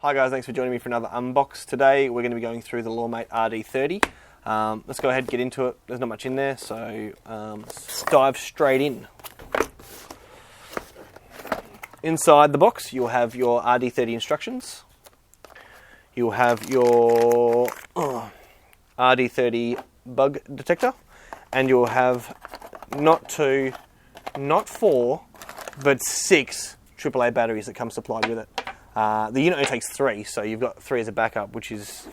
Hi guys, thanks for joining me for another unbox. Today we're going to be going through the LawMate RD-30. Let's go ahead and get into it. There's not much in there, so let's dive straight in. Inside the box you'll have your RD-30 instructions. You'll have your RD-30 bug detector, and you'll have not 2, not 4, but 6 AAA batteries that come supplied with it. The unit only takes 3, so you've got 3 as a backup, which is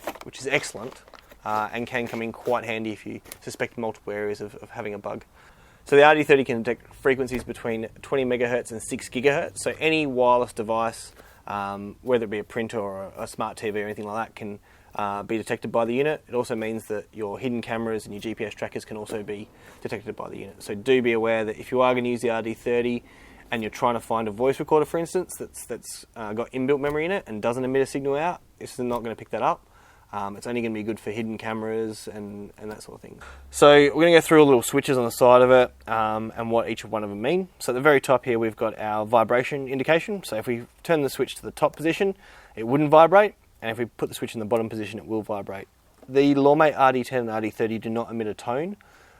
excellent, and can come in quite handy if you suspect multiple areas of having a bug. So the RD-30 can detect frequencies between 20 megahertz and 6 gigahertz. So any wireless device, whether it be a printer or a smart TV or anything like that, can be detected by the unit. It also means that your hidden cameras and your GPS trackers can also be detected by the unit. So do be aware that if you are going to use the RD-30 and you're trying to find a voice recorder, for instance, that's got inbuilt memory in it and doesn't emit a signal out, it's not going to pick that up. It's only going to be good for hidden cameras and that sort of thing. So we're going to go through all the little switches on the side of it and what each one of them mean. So at the very top here we've got our vibration indication. So if we turn the switch to the top position, it wouldn't vibrate, and if we put the switch in the bottom position, it will vibrate. The LawMate RD-10 and RD-30 do not emit a tone.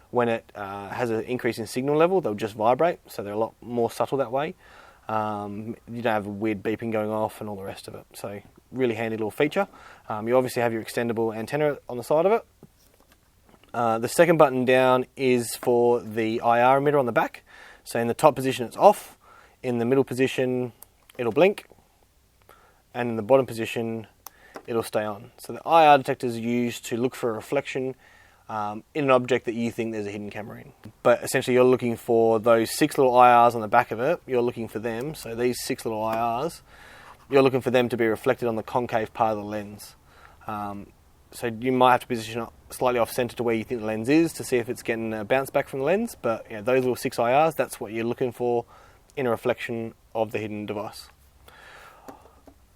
When it has an increase in signal level, they'll just vibrate, so they're a lot more subtle that way. You don't have a weird beeping going off and all the rest of it. So really handy little feature. You obviously have your extendable antenna on the side of it. The second button down is for the IR emitter on the back. So in the top position it's off, in the middle position it'll blink, and in the bottom position it'll stay on. So the IR detector is used to look for a reflection in an object that you think there's a hidden camera in. But essentially you're looking for those 6 little IRs on the back of it, you're looking for them. So these 6 little IRs, you're looking for them to be reflected on the concave part of the lens. So you might have to position it slightly off center to where you think the lens is to see if it's getting a bounce back from the lens. But yeah, those little 6 IRs, that's what you're looking for in a reflection of the hidden device.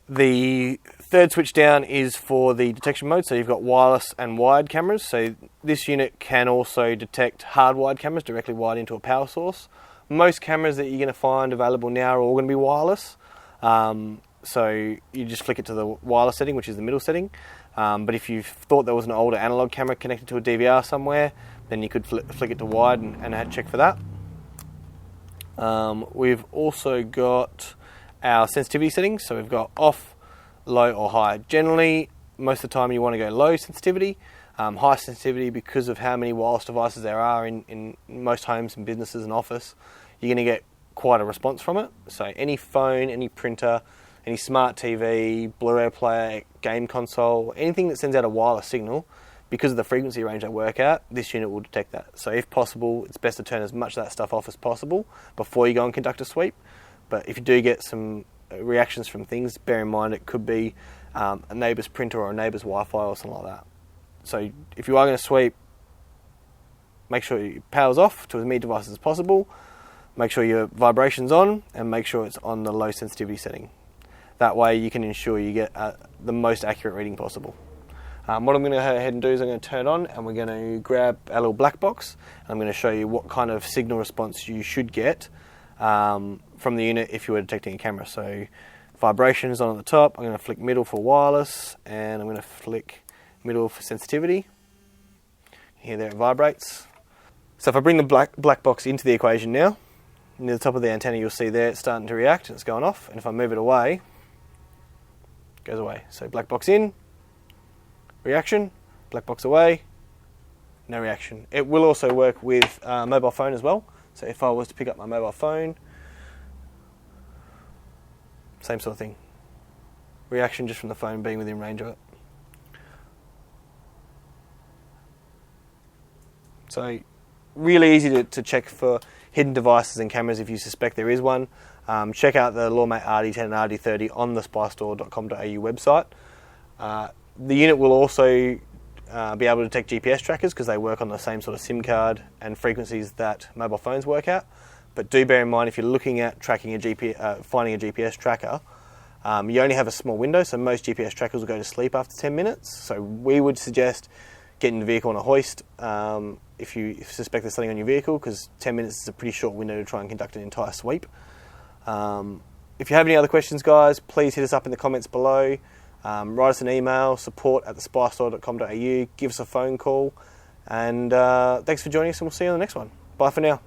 The third switch down is for the detection mode. So you've got wireless and wired cameras. So this unit can also detect hardwired cameras directly wired into a power source. Most cameras that you're going to find available now are all going to be wireless. So you just flick it to the wireless setting, which is the middle setting. But if you thought there was an older analog camera connected to a DVR somewhere, then you could flick it to wired and check for that. We've also got our sensitivity settings. So we've got off, low or high. Generally, most of the time you want to go low sensitivity. High sensitivity, because of how many wireless devices there are in most homes and businesses and office, you're going to get quite a response from it. So any phone, any printer, any smart TV, Blu-ray player, game console, anything that sends out a wireless signal, because of the frequency range they work at, this unit will detect that. So if possible, it's best to turn as much of that stuff off as possible before you go and conduct a sweep. But if you do get some reactions from things, bear in mind it could be a neighbour's printer or a neighbour's Wi-Fi or something like that. So if you are going to sweep, make sure your power's off to as many devices as possible, make sure your vibration's on, and make sure it's on the low sensitivity setting. That way you can ensure you get the most accurate reading possible. What I'm going to go ahead and do is I'm going to turn it on, and we're going to grab our little black box, and I'm going to show you what kind of signal response you should get from the unit if you were detecting a camera. So vibration is on at the top. I'm going to flick middle for wireless, and I'm going to flick middle for sensitivity. Here there it vibrates. So if I bring the black box into the equation now, near the top of the antenna you'll see there it's starting to react and it's going off, and if I move it away, it goes away. So black box in, reaction, black box away, no reaction. It will also work with mobile phone as well. So if I was to pick up my mobile phone, same sort of thing. Reaction just from the phone being within range of it. So really easy to check for hidden devices and cameras if you suspect there is one. Check out the LawMate RD-10 and RD-30 on the spystore.com.au website. The unit will also be able to detect GPS trackers because they work on the same sort of SIM card and frequencies that mobile phones work at. But do bear in mind, if you're looking at tracking finding a GPS tracker, you only have a small window, so most GPS trackers will go to sleep after 10 minutes. So we would suggest getting the vehicle on a hoist if you suspect there's something on your vehicle, because 10 minutes is a pretty short window to try and conduct an entire sweep. If you have any other questions, guys, please hit us up in the comments below. write us an email, support@thespicestore.com.au, give us a phone call, and thanks for joining us, and we'll see you on the next one. Bye for now.